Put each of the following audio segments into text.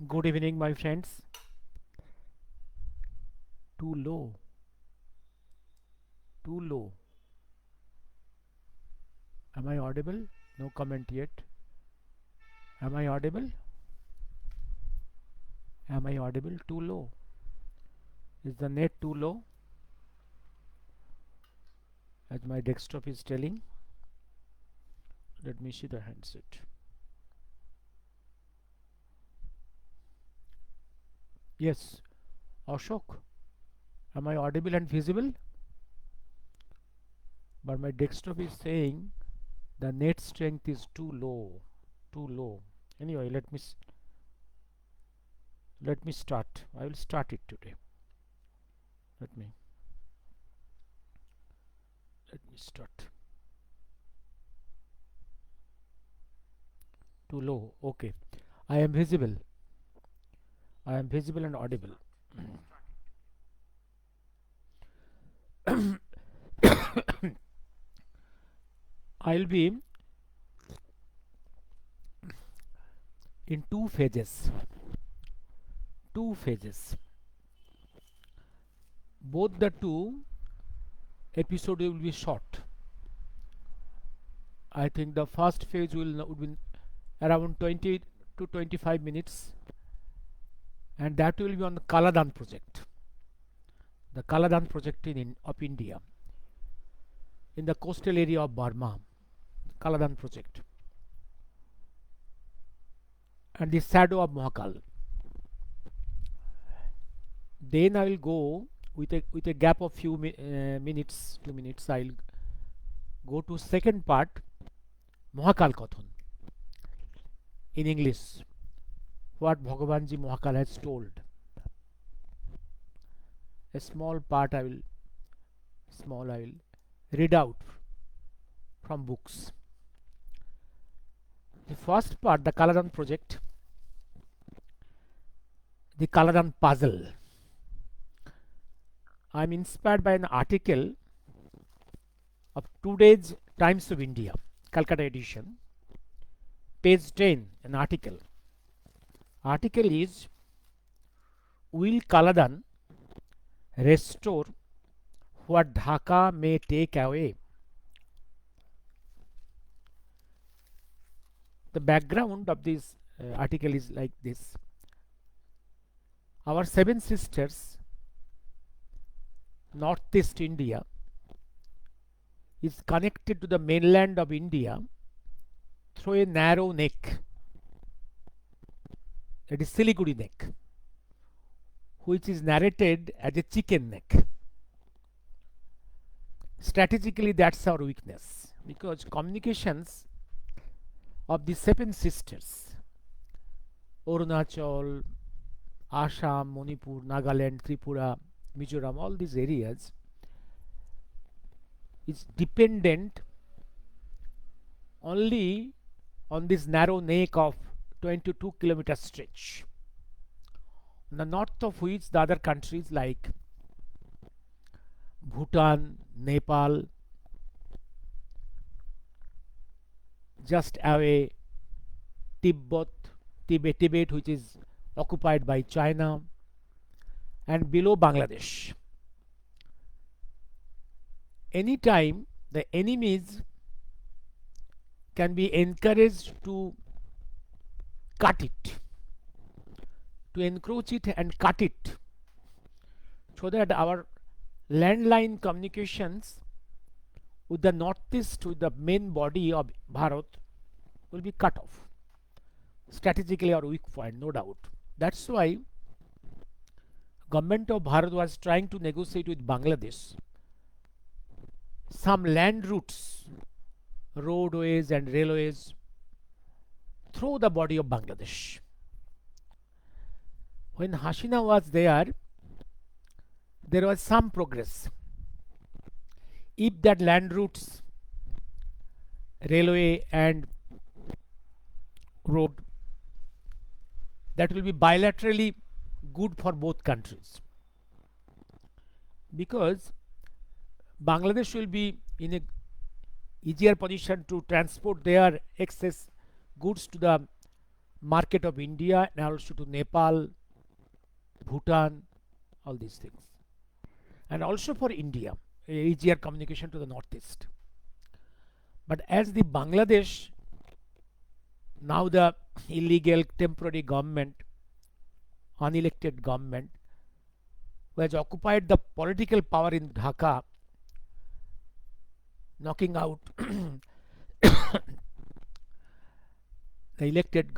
Good evening, my friends. Too low, too low. Am I audible? No comment yet. Am I audible? Am I audible? Too low. Is the net too low? As my desktop is telling. Let me see the handset. Yes, Ashok. Am I audible and visible? But my desktop is saying the net strength is too low. Too low. Anyway, let me start. I will start it today. Let me let me start. Too low. Okay. I am visible. I am visible and audible. I'll be in two phases. Two phases. Both the two episodes will be short. I think the first phase would be around 20 to 25 minutes, and that will be on the Kaladan project. The Kaladan project of India in the coastal area of Burma. Kaladan project and the shadow of Mahakal. Then I will go with a gap of minutes, 2 minutes. I'll go to second part, Mahakal Kathon in English. What Bhagavanji Mahakal has told. A small part I will read out from books. The first part, the Kaladan project, the Kaladan puzzle. I am inspired by an article of today's Times of India, Calcutta edition, page 10, an article. Article is, will Kaladan restore what Dhaka may take away? The background of this article is like this. Our seven sisters, northeast India, is connected to the mainland of India through a narrow neck, that is Siliguri neck, which is narrated as a chicken neck. Strategically, that's our weakness, because communications of the seven sisters, Arunachal, Assam, Manipur, Nagaland, Tripura, Mizoram, all these areas, is dependent only on this narrow neck of 22-kilometer stretch, on the north of which the other countries like Bhutan, Nepal, just away Tibet, which is occupied by China, and below Bangladesh. Anytime the enemies can be encouraged to cut it, to encroach it and cut it, so that our landline communications with the northeast, with the main body of Bharat, will be cut off. Strategically our weak point, no doubt. That's why government of Bharat was trying to negotiate with Bangladesh some land routes, roadways and railways through the body of Bangladesh. When Hasina was there was some progress. If that land routes, railway and road, that will be bilaterally good for both countries, because Bangladesh will be in a easier position to transport their excess goods to the market of India and also to Nepal, Bhutan, all these things, and also for India, easier communication to the northeast. But as the Bangladesh, now the illegal temporary government, unelected government, who has occupied the political power in Dhaka, knocking out the elected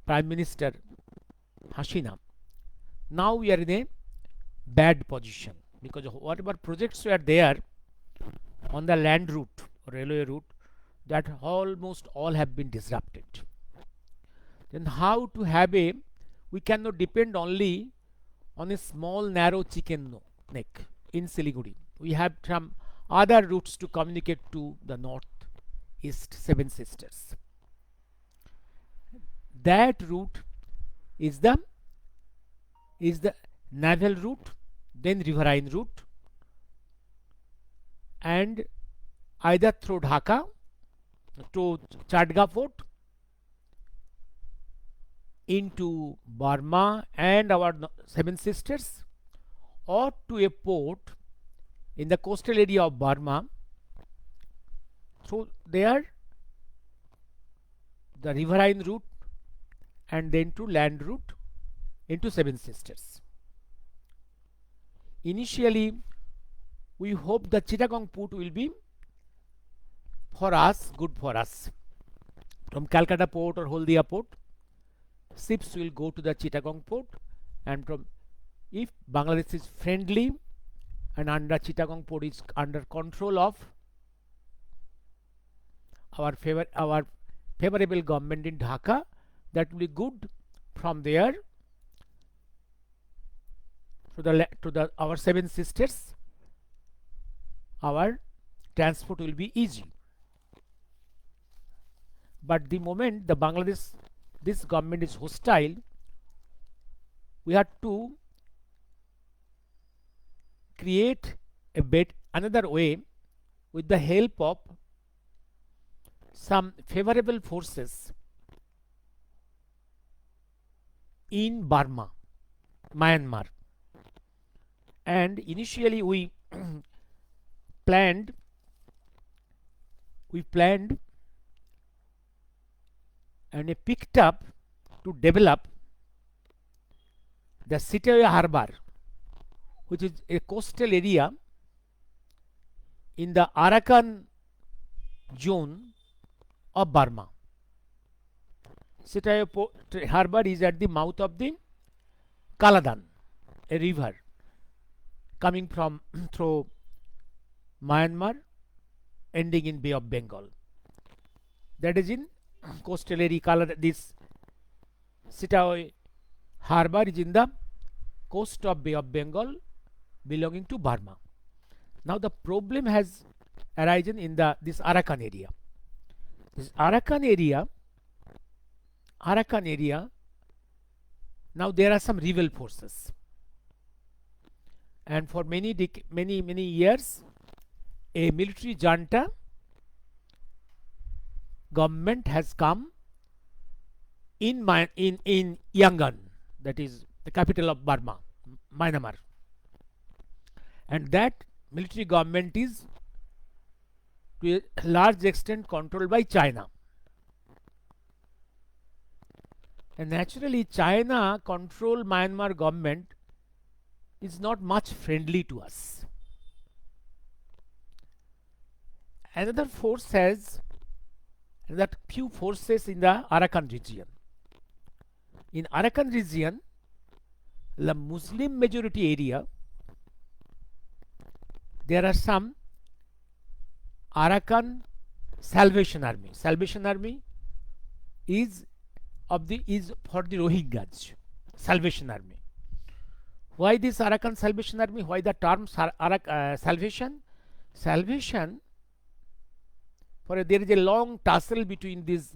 Prime Minister Hasina. Now we are in a bad position because whatever projects were there on the land route, railway route, that almost all have been disrupted. Then how to have a, we cannot depend only on a small narrow chicken neck in Siliguri. We have some other routes to communicate to the north east Seven Sisters. That route is the naval route, then riverine route, and either through Dhaka to Chatga Fort into Burma and our Seven Sisters, or to a port in the coastal area of Burma. So there the riverine route and then to land route into Seven Sisters. Initially we hope the Chittagong port will be for us, good for us. From Calcutta port or Haldia port, ships will go to the Chittagong port, and from, if Bangladesh is friendly and under Chittagong port is under control of our favorable government in Dhaka, that will be good. From there to the our Seven Sisters, our transport will be easy. But the moment the Bangladesh, this government is hostile, we have to create a another way with the help of some favorable forces in Burma, Myanmar. And initially we planned and picked up to develop the Sitaya Harbour, which is a coastal area in the Arakan zone of Burma. Sitaya Harbour is at the mouth of the Kaladan, a river coming from through Myanmar, ending in Bay of Bengal. That is in coastal area. This Sitaya Harbour is in the coast of Bay of Bengal, belonging to Burma. Now the problem has arisen in this Arakan area. This Arakan area, now there are some rebel forces, and for many years a military junta government has come in Yangon, that is the capital of Burma, Myanmar, and that military government is to a large extent controlled by China. And naturally China control Myanmar government is not much friendly to us. Another force has that few forces in the Arakan region. In Arakan region, the Muslim majority area, there are some Arakan Salvation Army. Salvation Army is for the Rohingyas. Salvation Army. Why this Arakan Salvation Army? Why the term Salvation? Salvation, there is a long tussle between these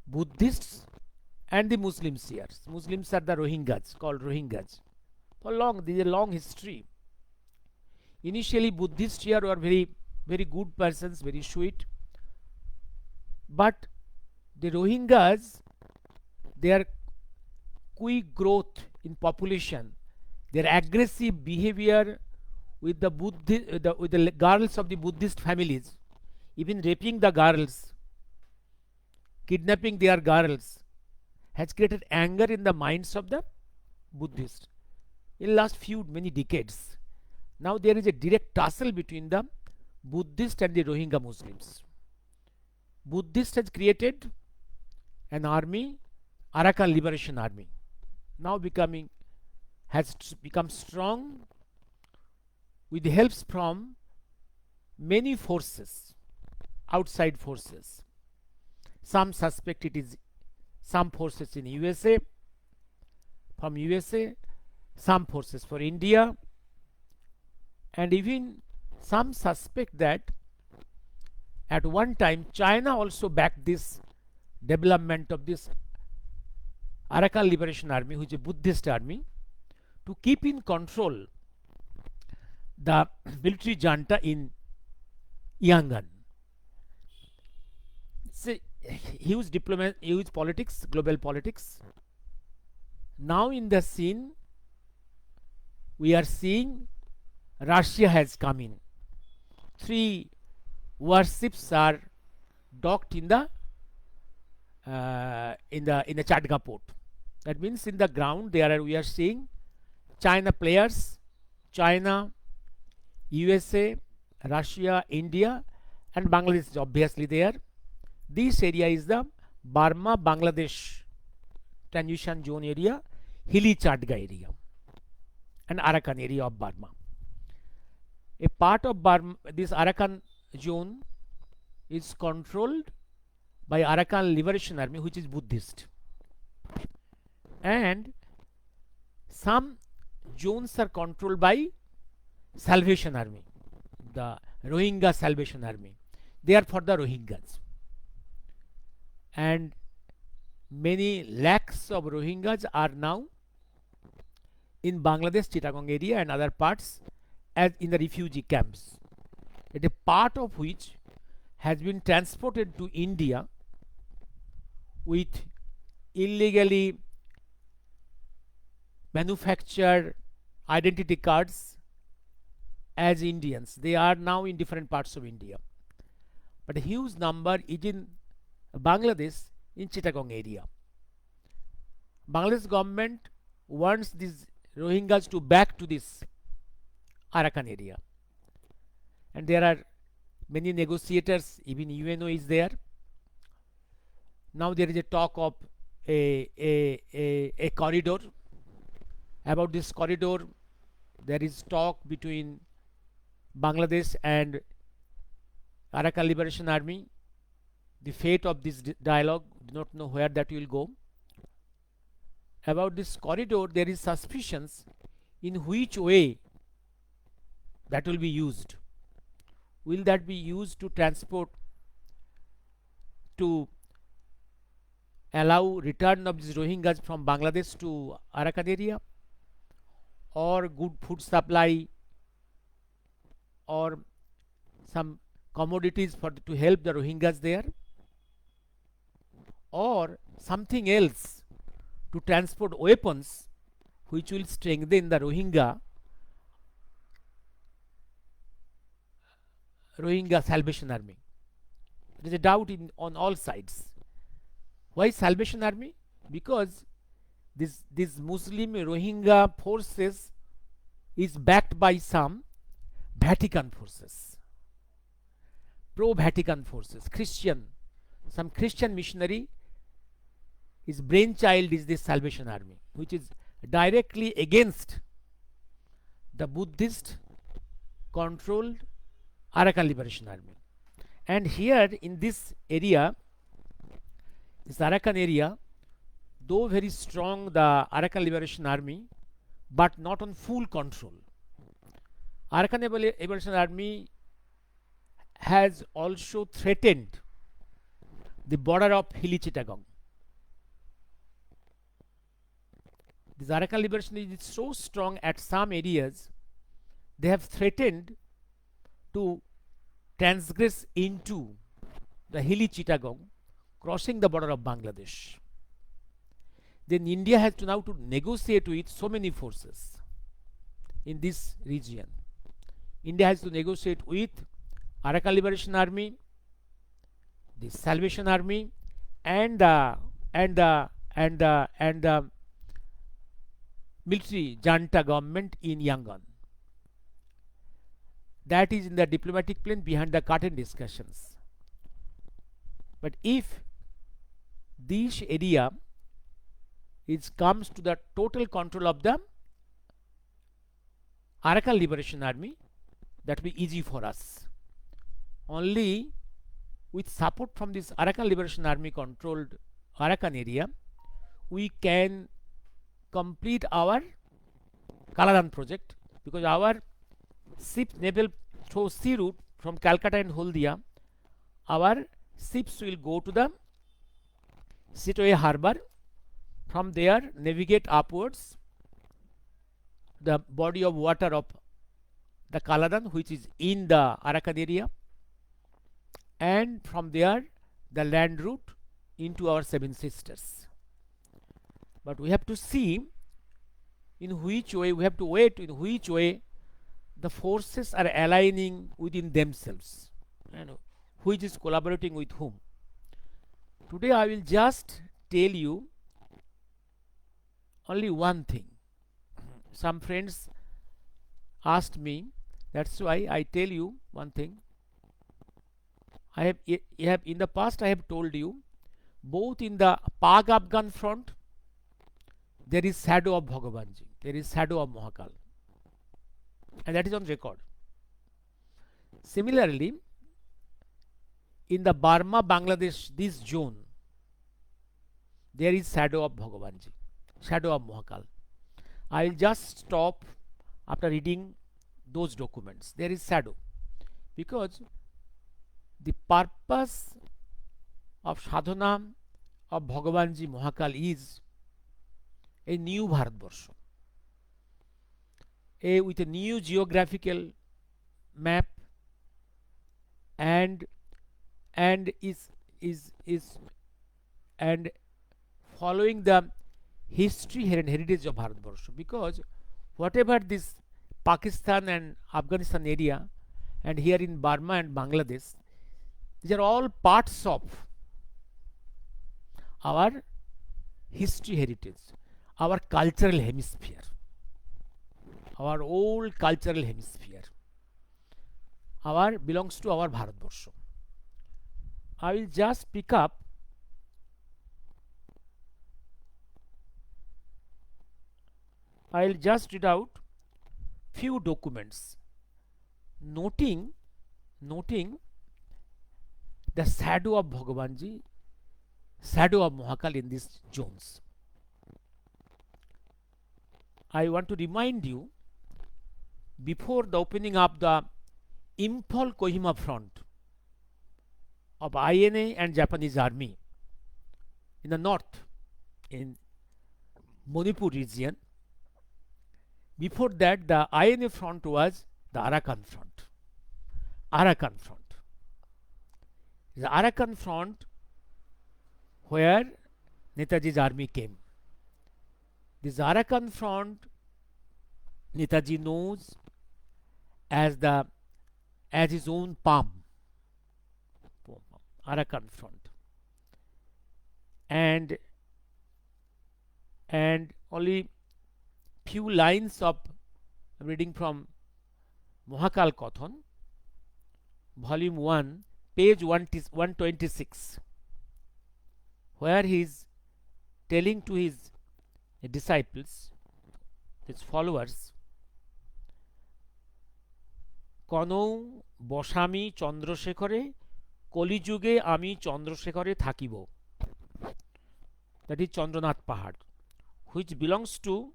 Buddhists and the Muslims here. Muslims are the Rohingyas, called Rohingyas. For long, there is a long history. Initially, Buddhists here were very good persons, very sweet. But the Rohingyas their quick growth in population, their aggressive behavior with the girls of the Buddhist families, even raping the girls, kidnapping their girls, has created anger in the minds of the Buddhists in last few many decades. Now there is a direct tussle between the Buddhist and the Rohingya Muslims. Buddhist has created an army, Arakan Liberation Army, now has become strong with helps from many forces, outside forces. Some suspect it is some forces in USA, from USA, some forces for India, and even some suspect that at one time China also backed this development of this Arakan Liberation Army, which is a Buddhist army, to keep in control the military junta in Yangon. It's a huge politics, global politics. Now in the scene, we are seeing Russia has come in. 3 warships are docked in the Chatga port. That means in the ground we are seeing China players, China, USA, Russia, India, and Bangladesh is obviously there. This area is the Burma Bangladesh transition zone area, hilly Chatga area, and Arakan area of Burma. A part of Burma, this Arakan zone is controlled by Arakan Liberation Army, which is Buddhist, and some zones are controlled by Salvation Army, the Rohingya Salvation Army. They are for the Rohingyas, and many lakhs of Rohingyas are now in Bangladesh, Chittagong area and other parts as in the refugee camps. It is part of which has been transported to India with illegally manufactured identity cards as Indians. They are now in different parts of India, but a huge number is in Bangladesh, in Chittagong area. Bangladesh government wants these Rohingyas to back to this Arakan area, and there are many negotiators, even UNO is there. Now there is a talk of a corridor. About this corridor, there is talk between Bangladesh and Arakan Liberation Army. The fate of this dialogue, do not know where that will go. About this corridor, there is suspicions in which way that will be used. Will that be used to transport, to allow return of these Rohingyas from Bangladesh to Arakan area, or good food supply, or some commodities to help the Rohingyas there, or something else to transport weapons which will strengthen the Rohingya Salvation Army. There is a doubt on all sides. Why Salvation Army? Because this Muslim Rohingya forces is backed by some Vatican forces, pro-Vatican forces, some Christian missionary. His brainchild is this Salvation Army, which is directly against the Buddhist controlled Arakan Liberation Army. And here in this area, this Arakan area, though very strong, the Arakan Liberation Army, but not on full control. Arakan Liberation Army has also threatened the border of hilly Chittagong. This Arakan Liberation is so strong at some areas, they have threatened to transgress into the hilly Chittagong, crossing the border of Bangladesh. then India has to now to negotiate with so many forces in this region. India has to negotiate with Arakan Liberation Army, the Salvation Army, and the military junta government in Yangon. That is in the diplomatic plane behind the curtain discussions. But if this area comes to the total control of the Arakan Liberation Army, that will be easy for us. Only with support from this Arakan Liberation Army controlled Arakan area, we can complete our Kaladan project, because our ship naval through sea route from Calcutta and Haldia, our ships will go to the Sitwe harbor. From there, navigate upwards the body of water of the Kaladan, which is in the Arakan area, and from there the land route into our Seven Sisters. But we have to see in which way, we have to wait in which way the forces are aligning within themselves, and which is collaborating with whom. Today I will just tell you only one thing. Some friends asked me, that's why I tell you one thing. I have in the past I have told you, both in the Pak Afghan front there is shadow of Bhagavanji, there is shadow of Mahakal, and that is on record. Similarly, in the Burma Bangladesh, this zone, there is shadow of Bhagavanji, shadow of Mahakal. I will just stop after reading those documents. There is shadow, because the purpose of sadhana of Bhagavanji Mahakal is a new Bharatvarsha, with a new geographical map, and following the history and heritage of Bharatvarsha, because whatever this Pakistan and Afghanistan area, and here in Burma and Bangladesh, these are all parts of our history heritage, our cultural hemisphere, our old cultural hemisphere, belongs to our Bharatvarsha. I will just pick up I will just read out few documents noting the shadow of Bhagavanji, shadow of Mahakal in these zones. I want to remind you, before the opening of the Imphal Kohima front of INA and Japanese army in the north, in Manipur region, before that the INA front was the Arakan front. The Arakan front where Netaji's army came. This Arakan front Netaji knows as his own palm. Arakan front. And only few lines of reading from Mahakal Kathon, volume 1, page 126, where he is telling to his disciples, his followers, Kono Bosami Chandrasekhare, Kolijuge Ami Chandrasekhare Thakibo. That is Chandranath Pahad, which belongs to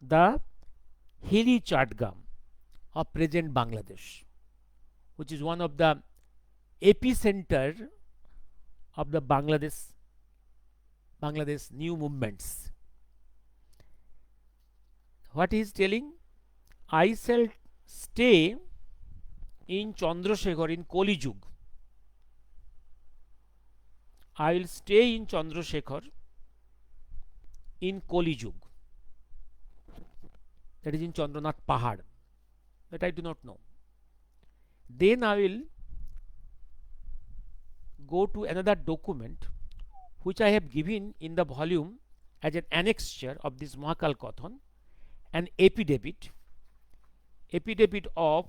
the hilly Chatgam of present Bangladesh, which is one of the epicenter of the Bangladesh new movements. What he is telling? I shall stay in Chandrasekhar in Koli Yug. I will stay in Chandrasekhar in Kolijug, that is in Chandranath Pahad, that I do not know. Then I will go to another document which I have given in the volume as an annexure of this Mahakal Kathan, an affidavit of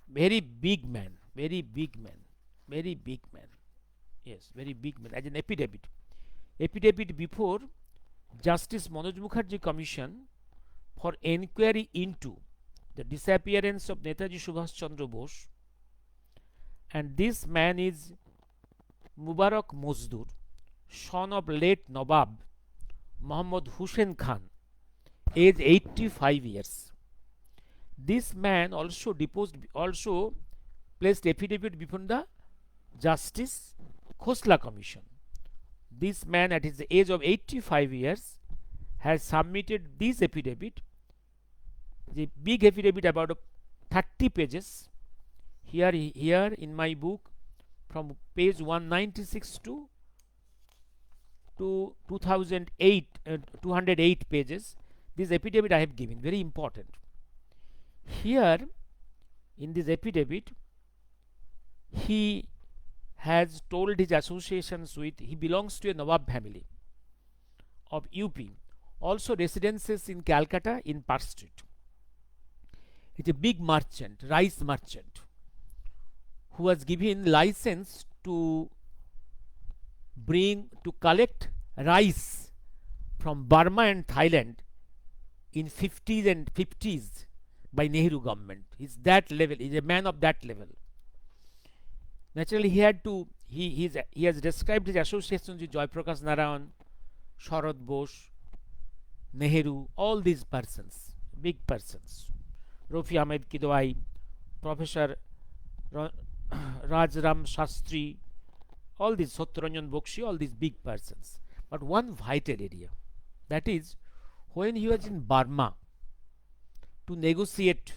very big man, yes, very big man, as an affidavit before Justice Manoj Mukherjee Commission for enquiry into the disappearance of Netaji Subhash Chandra Bose, and this man is Mubarak Mozdur, son of late Nawab Muhammad Hussain Khan, age 85 years. This man also placed affidavit before the Justice Khosla Commission. This man at his age of 85 years has submitted this affidavit, the big affidavit about 30 pages. Here in my book, from page 196 to 2008, 208 pages, this affidavit I have given, very important. Here in this affidavit, he has told his associations with, he belongs to a Nawab family of UP, also residences in Calcutta in Park Street. It's a big merchant, rice merchant, who was given license to collect rice from Burma and Thailand in 50s by Nehru government. He's that level, he's a man of that level. Naturally, he has described his associations with Joy Prakash Narayan, Sharad Bose, Nehru, all these persons, big persons. Rafi Ahmed Kidwai, Professor Rajram Shastri, all these Satyaranjan Bakshi, all these big persons. But one vital area, that is when he was in Burma to negotiate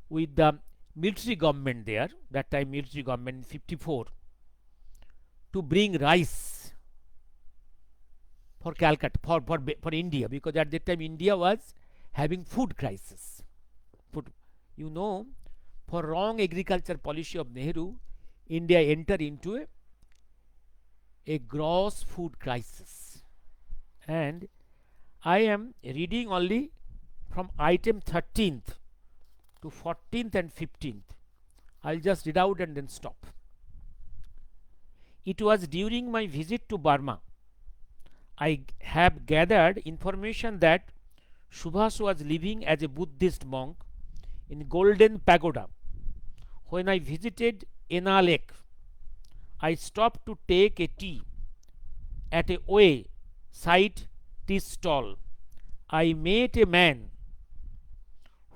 with the military government there, that time military government in 54, to bring rice for Calcutta, for India, because at that time India was having food crisis. You know, for wrong agriculture policy of Nehru, India entered into a gross food crisis. And I am reading only from item 13th to 14th and 15th. I'll just read out and then stop. It was during my visit to Burma I have gathered information that Subhas was living as a Buddhist monk in Golden Pagoda. When I visited Ena Lake, I stopped to take a tea at a wayside tea stall. I met a man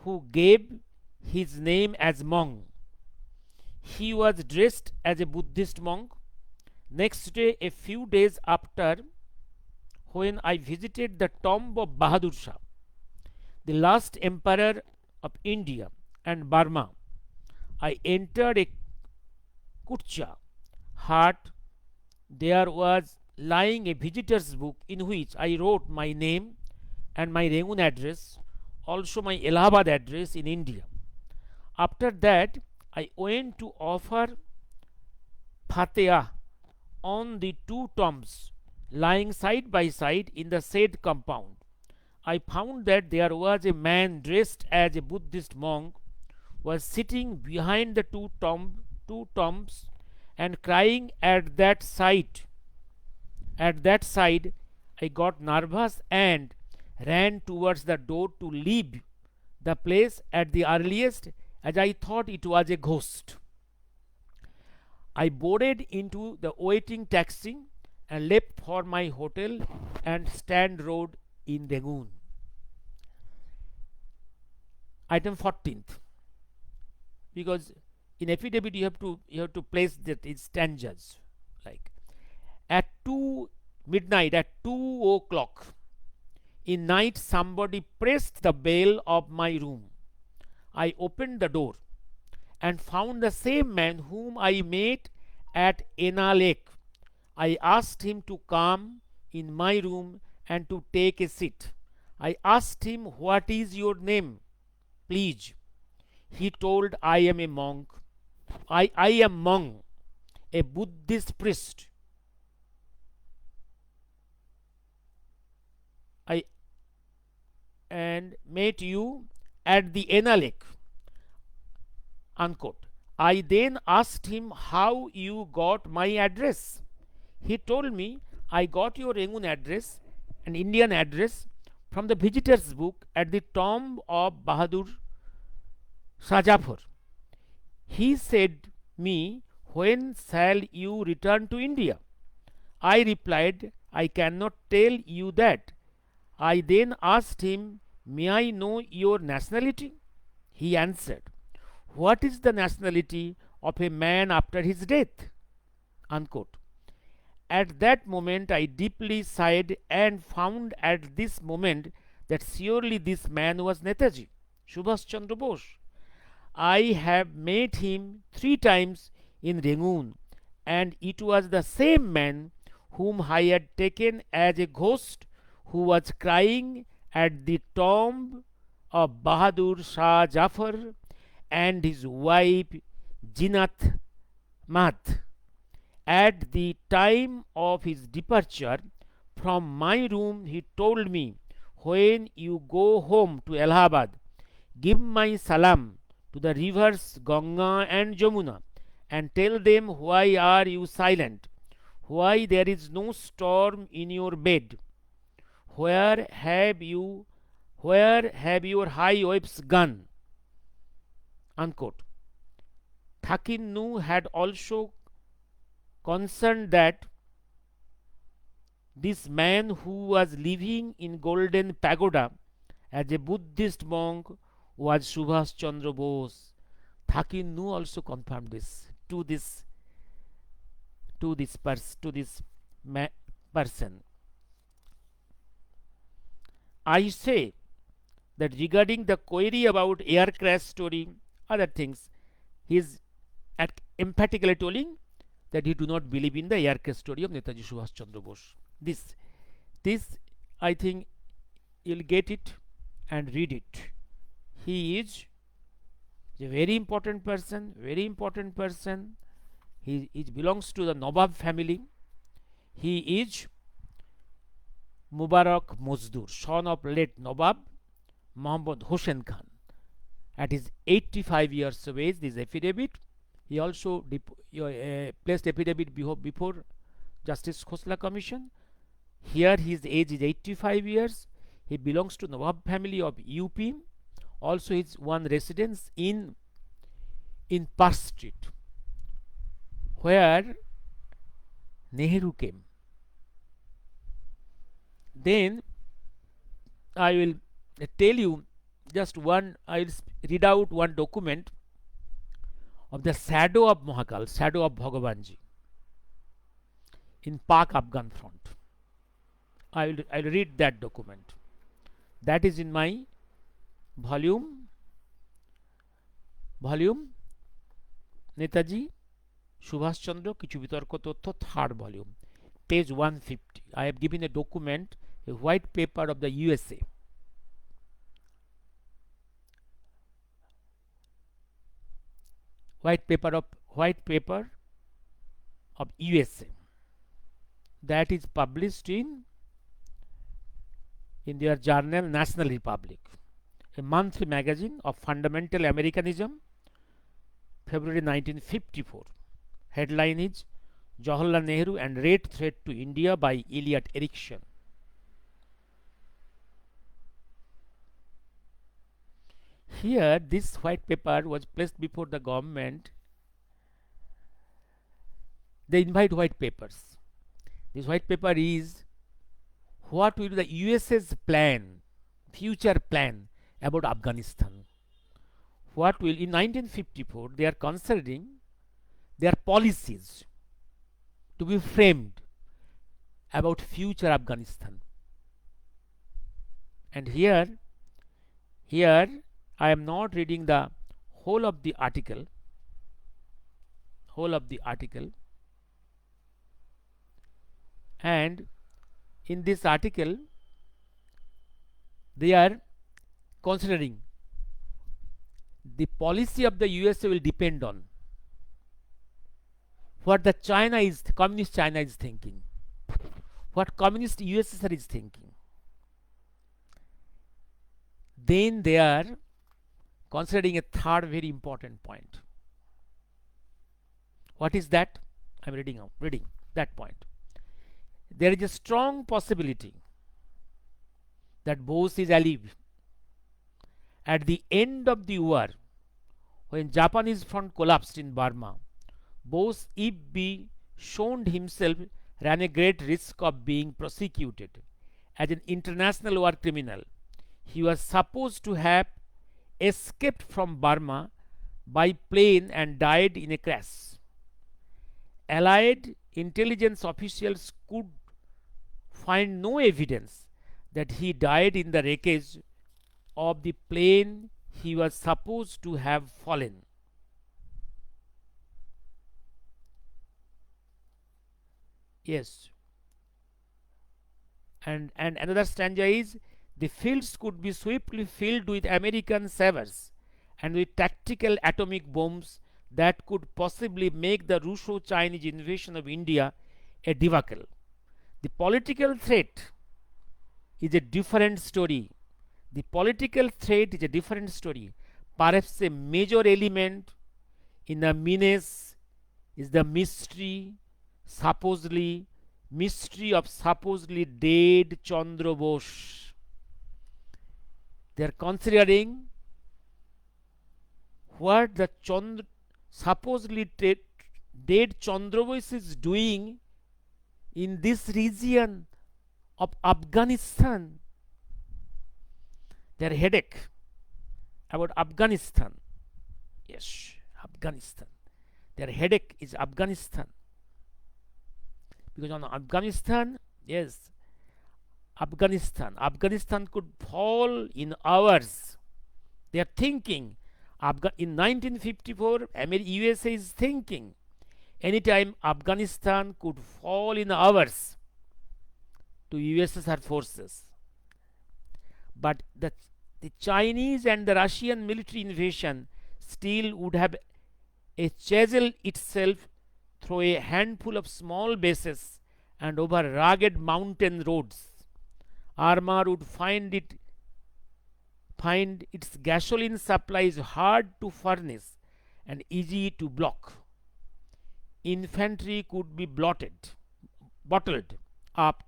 who gave his name as Monk. He was dressed as a Buddhist monk. Next day, a few days after, when I visited the tomb of Bahadur Shah, the last emperor of India and Burma, I entered a Kutcha hut. There was lying a visitor's book in which I wrote my name and my Rangoon address, also my Allahabad address in India. After that, I went to offer Fateh on the two tombs lying side by side in the said compound. I found that there was a man dressed as a Buddhist monk was sitting behind the two tombs and crying at that sight. At that side, I got nervous and ran towards the door to leave the place at the earliest, as I thought it was a ghost. I boarded into the waiting taxi and left for my hotel and Stand Road in Rangoon. Item 14th, because in affidavit you have to place that in stanzas, like at midnight, at 2 o'clock in night, somebody pressed the bell of my room. I opened the door and found the same man whom I met at Ena Lake. I asked him to come in my room and to take a seat. I asked him, "What is your name, please?" He told, "I am a monk. I am Mong, a Buddhist priest. I and met you at the Enalek." Unquote. I then asked him how you got my address. He told me, "I got your Rangoon address, an Indian address, from the visitor's book at the tomb of Bahadur Shah Jafar." He said me, "When shall you return to India?" I replied, "I cannot tell you that." I then asked him, "May I know your nationality?" He answered, "What is the nationality of a man after his death?" Unquote. At that moment, I deeply sighed and found at this moment that surely this man was Netaji, Subhash Chandra Bose. I have met him 3 times in Rangoon, and it was the same man whom I had taken as a ghost who was crying at the tomb of Bahadur Shah Jafar and his wife Jinath Math. At the time of his departure from my room, he told me, "When you go home to Allahabad, give my salam to the rivers Ganga and Jamuna, and tell them, why are you silent? Why there is no storm in your bed? Where have you where have your high waves gone?" Unquote. Thakin Nu had also concerned that this man who was living in Golden Pagoda as a Buddhist monk was Subhash Chandra Bose. Thakin Nu also confirmed this to this person. I say that regarding the query about air crash story, other things, he is emphatically telling that he do not believe in the air crash story of Netaji Subhash Chandra Bose. This I think you'll get it and read it. He is a very important person, very important person. He belongs to the Nawab family. He is Mubarak Mozdur, son of late Nawab Muhammad Hossein Khan. At his 85 years of age, this affidavit, he also placed affidavit before Justice Khosla Commission. Here his age is 85 years. He belongs to Nawab family of UP. Also his one residence in Park Street, where Nehru came. Then I will tell you just one, I will read out one document of the shadow of Mahakal, shadow of Bhagavanji in Pak Afghan front. I will read that document. That is in my volume Netaji Subhash Chandra Kichu Bitarko Tottho, third volume, page 150. I have given a document, a white paper of the USA. White paper of USA, that is published in their journal National Republic, a monthly magazine of fundamental Americanism, February 1954. Headline is Jawaharlal Nehru and Red Threat to India by Elliot Erickson. Here this white paper was placed before the government. They invite white papers. This white paper is what will be the USA's plan, future plan about Afghanistan. What will, in 1954, they are considering their policies to be framed about future Afghanistan. And here I am not reading the whole of the article. And in this article, they are considering the policy of the USA will depend on what the communist China is thinking, what communist USSR is thinking. Then they are considering a third very important point. What is that? I'm reading that point. There is a strong possibility that Bose is alive at the end of the war, when Japanese front collapsed in Burma. Bose, if be shown himself, ran a great risk of being prosecuted as an international war criminal. He was supposed to have escaped from Burma by plane and died in a crash. Allied intelligence officials could find no evidence that he died in the wreckage of the plane he was supposed to have fallen. Yes. And another stanza is, the fields could be swiftly filled with American sabers and with tactical atomic bombs that could possibly make the Russo Chinese invasion of India a debacle. The political threat is a different story. The political threat is a different story. Perhaps a major element in the menace is the mystery of supposedly dead Chandra Bose. They are considering what the supposedly dead Chandra Bose is doing in this region of Afghanistan. Their headache about Afghanistan. Yes, Afghanistan. Their headache is Afghanistan. Because on Afghanistan, yes, Afghanistan could fall in hours. They are thinking. In 1954, USA is thinking anytime Afghanistan could fall in hours to USSR forces. But the Chinese and the Russian military invasion still would have chiseled itself through a handful of small bases and over rugged mountain roads. Armor would find its gasoline supplies hard to furnish and easy to block. Infantry could be bottled up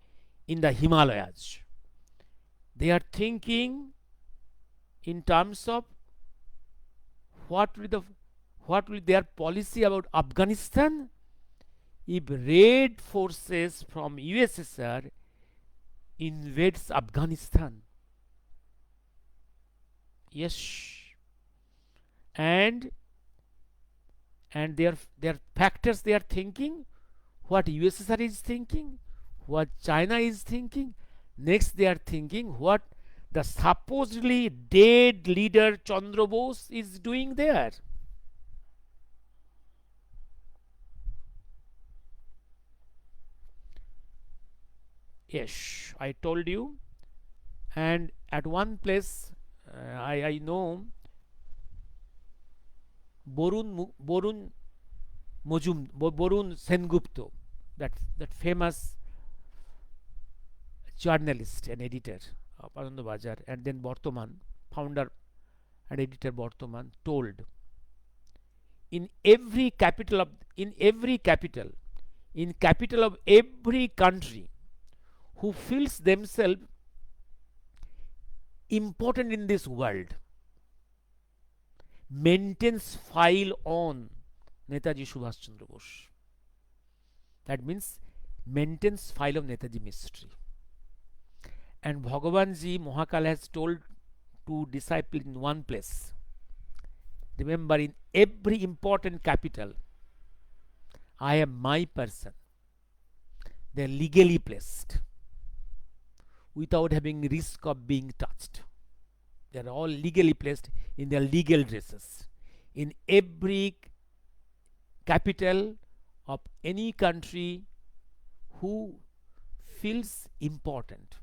in the Himalayas. They are thinking in terms of what will their policy about Afghanistan if Red forces from USSR invades Afghanistan. Yes, and their factors they are thinking, what USSR is thinking, what China is thinking. Next they are thinking what the supposedly dead leader Chandra Bose is doing there. Yes, I told you. And at one place, I know Borun Sengupta, that famous journalist and editor of Anand Bazar, and then Bortoman, founder and editor Bortoman, told in every capital of every country who feels themselves important in this world maintains file on Netaji Subhash Chandra Bose. That means maintains file of Netaji mystery. And Bhagavanji Mohakal has told two disciples in one place. Remember, in every important capital, I am my person. They are legally placed without having risk of being touched. They are all legally placed in their legal dresses. In every capital of any country who feels important,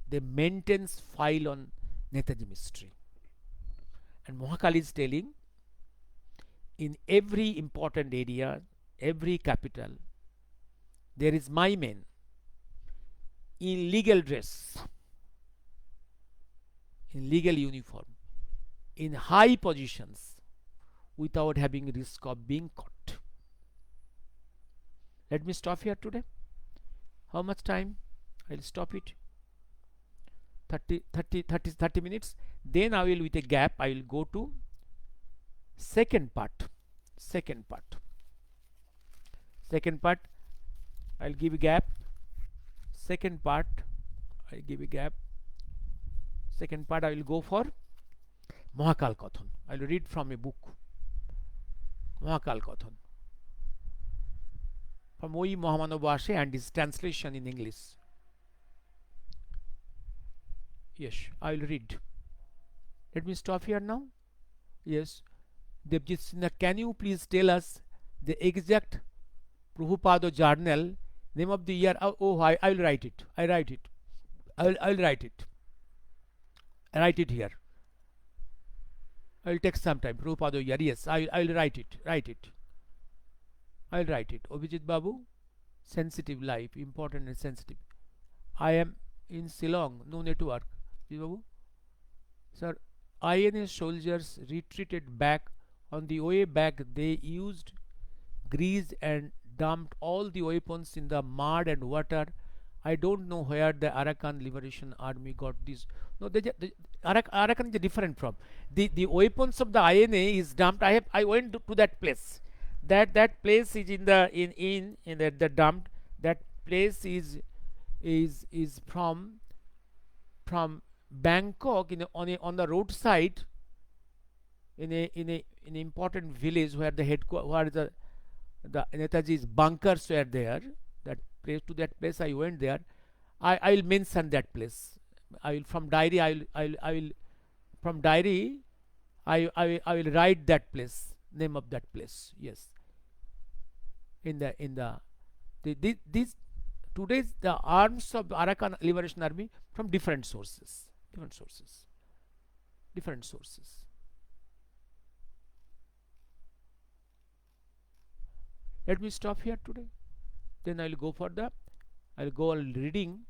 they maintains file on Netaji mystery. And Mohakal is telling, in every important area, every capital, there is my men in legal dress, in legal uniform, in high positions, without having risk of being caught. Let me stop here today. How much time? I'll stop it. 30 minutes. Then I will, with a gap, I will go to second part. Second part. Second part, I'll give a gap. Second part, I'll give a gap. Second part, I will go for Mahakal Kathan. I'll read from a book. Mahakal Kathan. From O.E. Mohammadabashe and his translation in English. Yes, I will read. Let me stop here now. Yes. Devjit Sinha, can you please tell us the exact Prabhupada journal, name of the year? I will write it. I write it. I will write it. I write it here. I will take some time. Prabhupada year. Yes, I will write it. Write it. I will write it. Abhijit Babu, sensitive life, important and sensitive. I am in Ceylon, no network. Babu, sir, INA soldiers retreated back. On the way back, they used grease and dumped all the weapons in the mud and water. I don't know where the Arakan Liberation Army got this. No, Arakan is different from the weapons of the INA is dumped. I went to that place. That place is in the dumped. That place is from Bangkok on the roadside in an important village where where the Netaji's bunkers were there. That place I went there. I will mention that place. I will from diary. I will from diary. I will write that place, name of that place. Yes. In this today's the arms of the Arakan Liberation Army from different sources. Different sources. Different sources. Let me stop here today. Then I'll go on reading